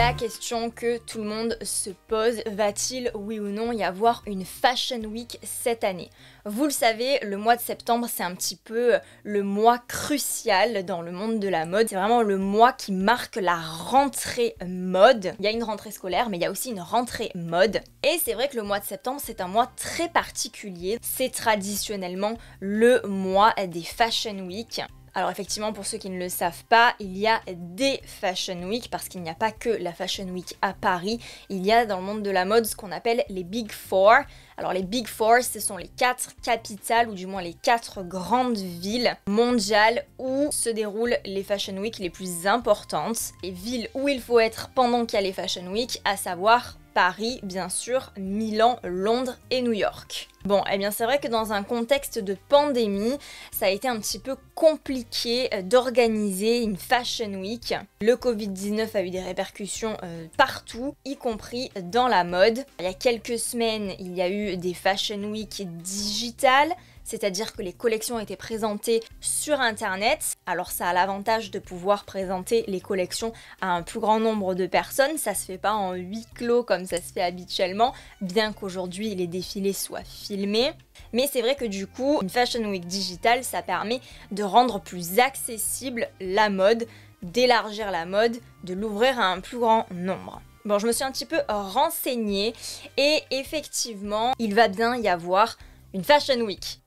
La question que tout le monde se pose, va-t-il oui ou non y avoir une Fashion Week cette année? Vous le savez, le mois de septembre c'est un petit peu le mois crucial dans le monde de la mode. C'est vraiment le mois qui marque la rentrée mode. Il y a une rentrée scolaire mais il y a aussi une rentrée mode. Et c'est vrai que le mois de septembre c'est un mois très particulier. C'est traditionnellement le mois des Fashion Week. Alors effectivement, pour ceux qui ne le savent pas, il y a des Fashion Week parce qu'il n'y a pas que la Fashion Week à Paris. Il y a dans le monde de la mode ce qu'on appelle les Big Four. Alors les Big Four, ce sont les 4 capitales ou du moins les 4 grandes villes mondiales où se déroulent les Fashion Week les plus importantes. Les villes où il faut être pendant qu'il y a les Fashion Week, à savoir Paris, bien sûr, Milan, Londres et New York. Bon, eh bien c'est vrai que dans un contexte de pandémie, ça a été un petit peu compliqué d'organiser une Fashion Week. Le Covid-19 a eu des répercussions partout, y compris dans la mode. Il y a quelques semaines, il y a eu des Fashion Week digitales, c'est-à-dire que les collections étaient présentées sur internet. Alors ça a l'avantage de pouvoir présenter les collections à un plus grand nombre de personnes, ça se fait pas en huis clos comme ça se fait habituellement, bien qu'aujourd'hui les défilés soient filmés. Mais c'est vrai que du coup, une Fashion Week digitale, ça permet de rendre plus accessible la mode, d'élargir la mode, de l'ouvrir à un plus grand nombre. Bon, je me suis un petit peu renseignée et effectivement, il va bien y avoir une Fashion Week.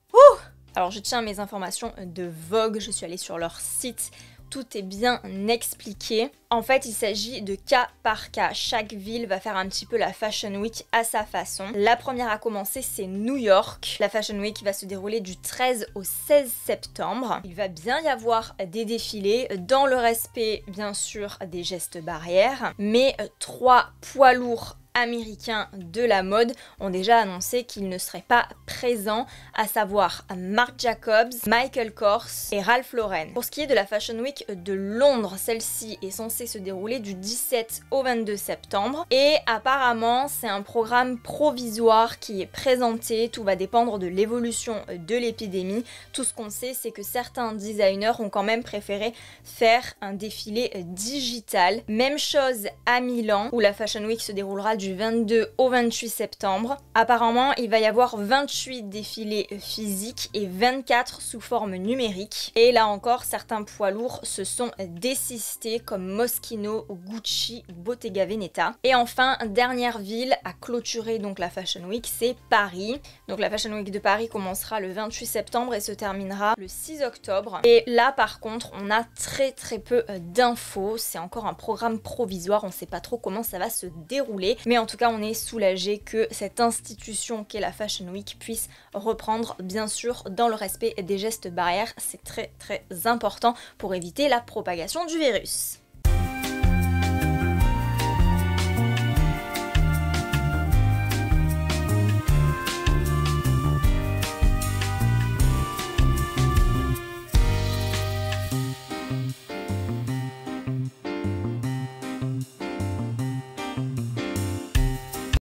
Alors je tiens mes informations de Vogue, je suis allée sur leur site, tout est bien expliqué. En fait, il s'agit de cas par cas. Chaque ville va faire un petit peu la Fashion Week à sa façon. La première à commencer, c'est New York. La Fashion Week va se dérouler du 13 au 16 septembre. Il va bien y avoir des défilés dans le respect, bien sûr, des gestes barrières. Mais 3 poids lourds américains de la mode ont déjà annoncé qu'ils ne seraient pas présents, à savoir Marc Jacobs, Michael Kors et Ralph Lauren. Pour ce qui est de la Fashion Week de Londres, celle-ci est censée se dérouler du 17 au 22 septembre et apparemment c'est un programme provisoire qui est présenté, tout va dépendre de l'évolution de l'épidémie. Tout ce qu'on sait c'est que certains designers ont quand même préféré faire un défilé digital. Même chose à Milan où la Fashion Week se déroulera du 22 au 28 septembre. Apparemment, il va y avoir 28 défilés physiques et 24 sous forme numérique. Et là encore, certains poids lourds se sont désistés comme Moschino, Gucci, Bottega Veneta. Et enfin, dernière ville à clôturer donc la Fashion Week, c'est Paris. Donc la Fashion Week de Paris commencera le 28 septembre et se terminera le 6 octobre. Et là par contre, on a très peu d'infos. C'est encore un programme provisoire, on ne sait pas trop comment ça va se dérouler. Mais en tout cas, on est soulagé que cette institution qu'est la Fashion Week puisse reprendre, bien sûr, dans le respect des gestes barrières. C'est très important pour éviter la propagation du virus.